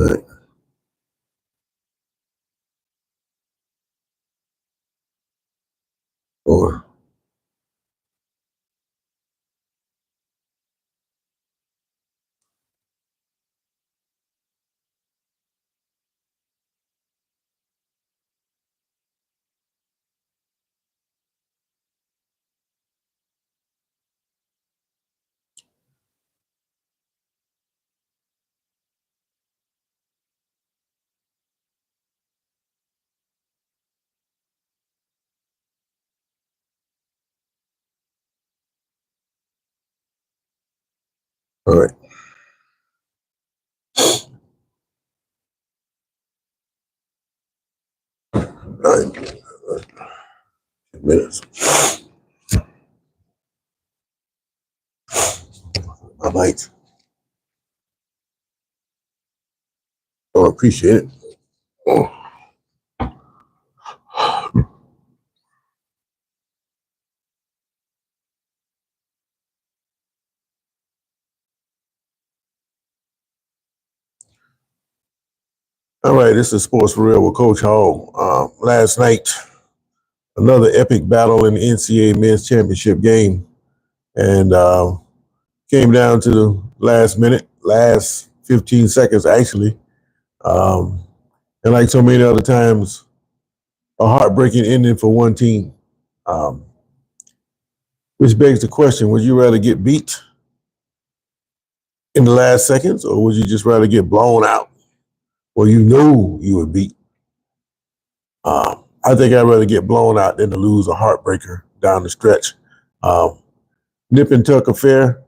Right. Or all right. All right. 2 minutes. I might. Oh, appreciate it. Oh. All right, this is Sports for Real with Coach Hall. Last night, another epic battle in the NCAA Men's Championship game, and came down to the last minute, last 15 seconds actually. Um, and like so many other times, a heartbreaking ending for one team. Um, which begs the question: would you rather get beat in the last seconds, or would you just rather get blown out? Well, you know you would beat. I think I'd rather get blown out than to lose a heartbreaker down the stretch. Um, Nip and tuck affair.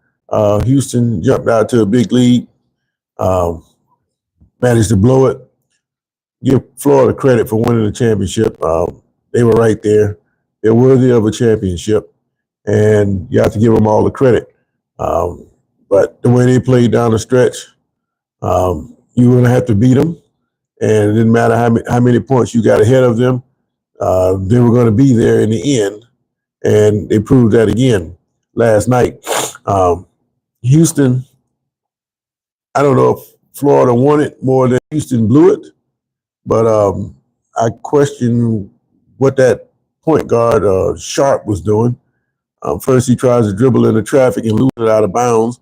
Houston jumped out to a big lead, um, managed to blow it. Give Florida credit for winning the championship. They were right there. They're worthy of a championship, and you have to give them all the credit. But the way they played down the stretch, you were going to have to beat them, and it didn't matter how many points you got ahead of them. They were going to be there in the end, and they proved that again last night. Houston, I don't know if Florida won it more than Houston blew it, but I question what that point guard Sharp was doing. First, he tries to dribble into traffic and lose it out of bounds.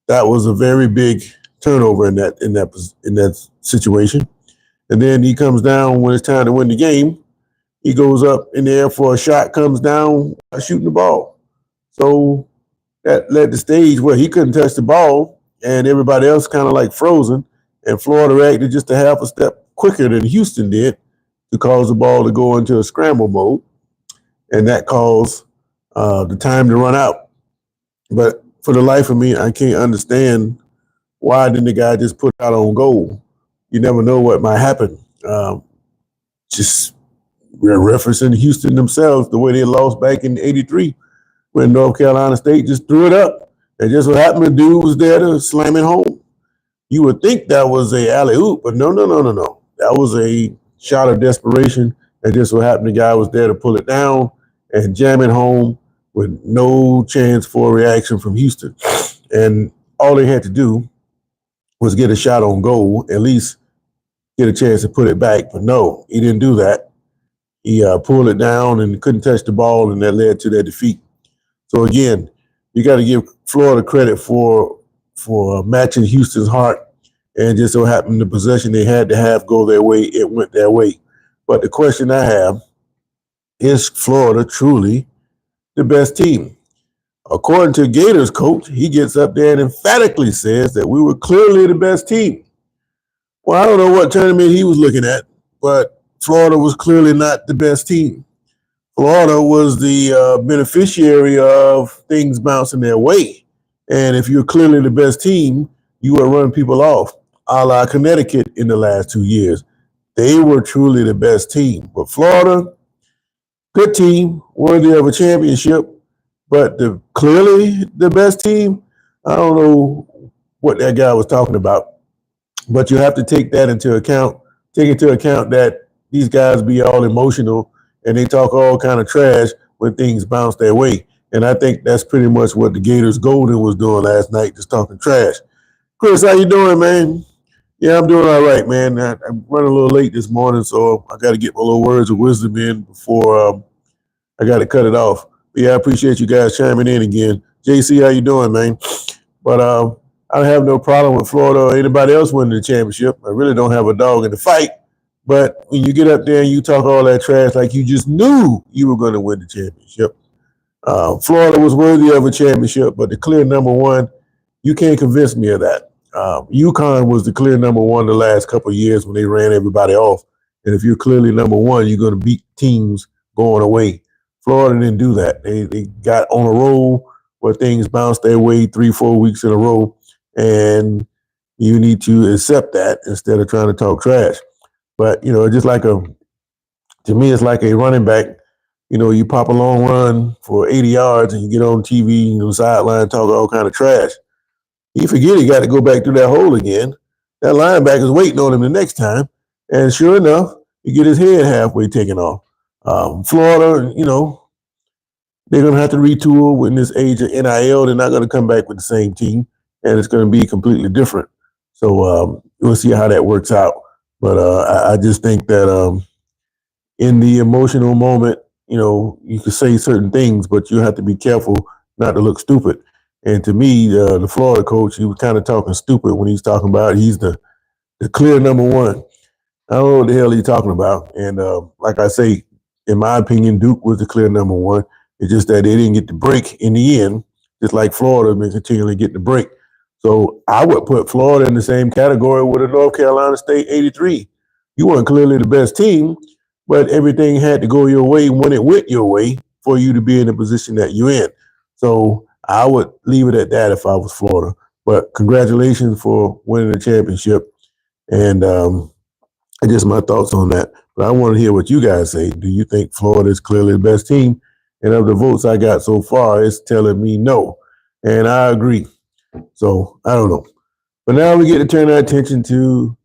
That was a very big turnover in that situation. And then he comes down when it's time to win the game. He goes up in the air for a shot, comes down shooting the ball. So that led the stage where he couldn't touch the ball, and everybody else kind of like frozen. And Florida reacted just a half a step quicker than Houston did to cause the ball to go into a scramble mode, and that caused the time to run out. But for the life of me, I can't understand why didn't the guy just put out on goal. You never know what might happen. Just we're referencing Houston themselves, the way they lost back in '83 when North Carolina State just threw it up. And just what happened, the dude was there to slam it home. You would think that was a alley oop, but no. That was a shot of desperation. And just what happened, the guy was there to pull it down and jam it home with no chance for a reaction from Houston. And all they had to do was get a shot on goal, at least get a chance to put it back. But no, he didn't do that. He pulled it down and couldn't touch the ball, and that led to their defeat. So again, you got to give Florida credit for matching Houston's heart, and just so happened the possession they had to have go their way, it went their way. But the question I have is Florida truly the best team? According to Gators coach, he gets up there and emphatically says that we were clearly the best team. Well, I don't know what tournament he was looking at, but Florida was clearly not the best team. Florida was the beneficiary of things bouncing their way. And if you're clearly the best team, you are running people off, a la Connecticut in the last 2 years. They were truly the best team. But Florida, good team, worthy of a championship, but clearly the best team, I don't know what that guy was talking about. But you have to take that into account. Take into account that these guys be all emotional and they talk all kind of trash when things bounce their way. And I think that's pretty much what the Gators Golden was doing last night, just talking trash. Chris, how you doing, man? Yeah, I'm doing all right, man. I'm running a little late this morning, so I got to get my little words of wisdom in before I got to cut it off. But yeah, I appreciate you guys chiming in again. JC, how you doing, man? But I don't have no problem with Florida or anybody else winning the championship. I really don't have a dog in the fight. But when you get up there and you talk all that trash like you just knew you were going to win the championship, Florida was worthy of a championship, but the clear number one, you can't convince me of that. UConn was the clear number one the last couple of years when they ran everybody off. And if you're clearly number one, you're going to beat teams going away. Florida didn't do that. They got on a roll where things bounced their way 3-4 weeks in a row. And you need to accept that instead of trying to talk trash. But, just like to me, it's like a running back. You pop a long run for 80 yards and you get on TV, sideline talk all kind of trash. You forget he got to go back through that hole again. That linebacker's waiting on him the next time. And sure enough, he get his head halfway taken off. Florida, they're going to have to retool in this age of NIL. They're not going to come back with the same team, and it's going to be completely different. So we'll see how that works out. But I just think that in the emotional moment, you can say certain things, but you have to be careful not to look stupid. And to me, the Florida coach, he was kind of talking stupid when he's talking about he's the clear number one. I don't know what the hell he's talking about. And like I say, in my opinion, Duke was the clear number one. It's just that they didn't get the break in the end, just like Florida been continually getting the break. So I would put Florida in the same category with a North Carolina State 83. You weren't clearly the best team, but everything had to go your way when it went your way for you to be in the position that you're in. So I would leave it at that if I was Florida. But congratulations for winning the championship. And just my thoughts on that. But I want to hear what you guys say. Do you think Florida is clearly the best team? And of the votes I got so far, it's telling me no. And I agree. So I don't know. But now we get to turn our attention to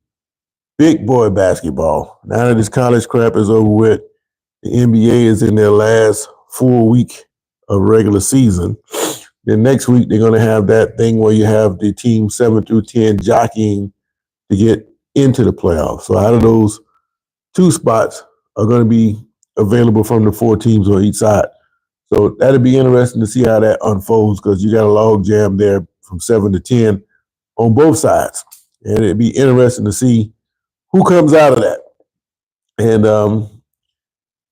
big boy basketball. Now that this college crap is over with, the NBA is in their last full week of regular season. Then next week, they're going to have that thing where you have the team 7 through 10 jockeying to get into the playoffs. So out of those 2 spots are going to be available from the 4 teams on each side. So that'll be interesting to see how that unfolds because you got a log jam there from 7 to 10 on both sides. And it'd be interesting to see who comes out of that. And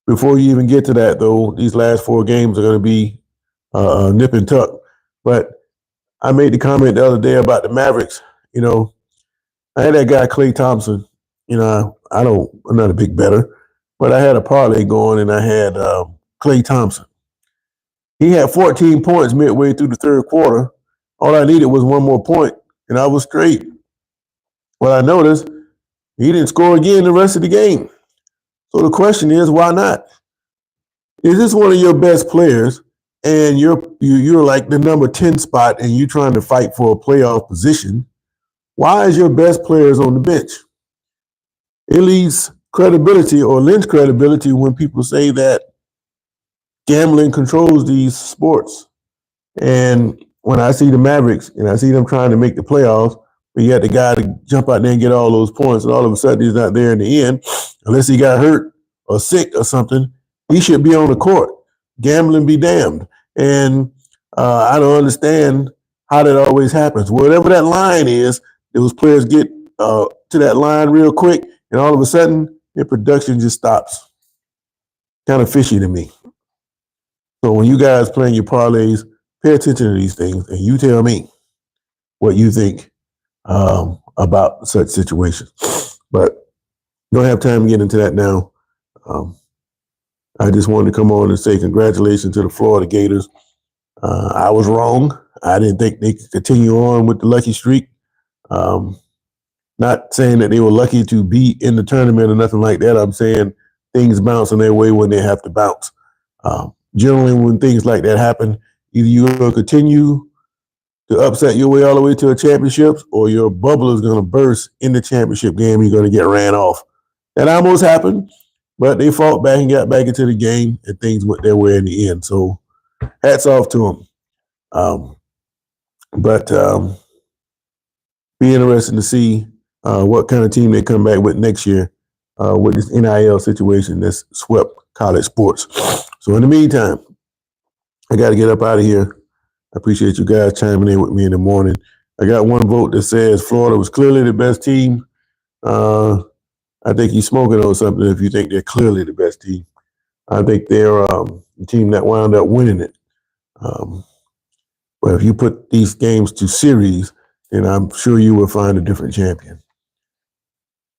before you even get to that, though, these last 4 games are going to be nip and tuck. But I made the comment the other day about the Mavericks. I had that guy, Klay Thompson. I'm not a big bettor, but I had a parlay going and I had Klay Thompson. He had 14 points midway through the third quarter. All I needed was 1 more point, and I was straight. Well, I noticed he didn't score again the rest of the game. So the question is, why not? Is this one of your best players, and you're like the number 10 spot, and you're trying to fight for a playoff position? Why is your best players on the bench? It leaves credibility or lends credibility when people say that gambling controls these sports. And when I see the Mavericks and I see them trying to make the playoffs, but you had the guy to jump out there and get all those points, and all of a sudden he's not there in the end, unless he got hurt or sick or something, he should be on the court. Gambling be damned. And I don't understand how that always happens. Whatever that line is, those players get to that line real quick, and all of a sudden, their production just stops. Kind of fishy to me. So when you guys playing your parlays, pay attention to these things, and you tell me what you think about such situations. But don't have time to get into that now. I just wanted to come on and say congratulations to the Florida Gators. I was wrong. I didn't think they could continue on with the lucky streak. Not saying that they were lucky to be in the tournament or nothing like that. I'm saying things bounce on their way when they have to bounce. Generally, when things like that happen, either you're going to continue to upset your way all the way to a championship, or your bubble is going to burst in the championship game. You're going to get ran off. That almost happened, but they fought back and got back into the game, and things went their way in the end. So hats off to them. But be interesting to see what kind of team they come back with next year with this NIL situation that's swept college sports. So in the meantime, I got to get up out of here. I appreciate you guys chiming in with me in the morning. I got one vote that says Florida was clearly the best team. I think you're smoking on something if you think they're clearly the best team. I think they're the team that wound up winning it. But if you put these games to series, then I'm sure you will find a different champion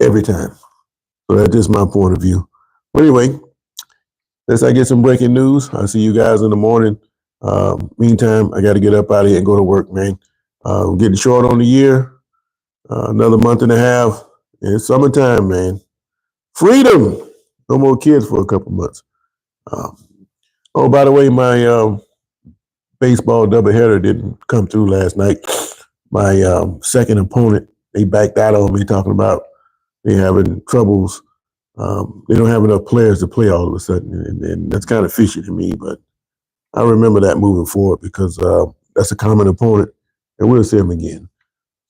every time. So that's just my point of view. But anyway, let's get some breaking news. I'll see you guys in the morning. Meantime, I got to get up out of here and go to work, man. I'm getting short on the year. Another month and a half. And it's summertime, man. Freedom. No more kids for a couple months. Oh, by the way, my baseball doubleheader didn't come through last night. My second opponent, they backed out on me talking about they having troubles. They don't have enough players to play all of a sudden, and that's kind of fishy to me. But I remember that moving forward because that's a common opponent, and we'll see them again.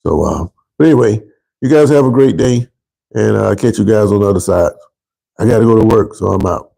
So, but anyway, you guys have a great day, and I'll catch you guys on the other side. I got to go to work, so I'm out.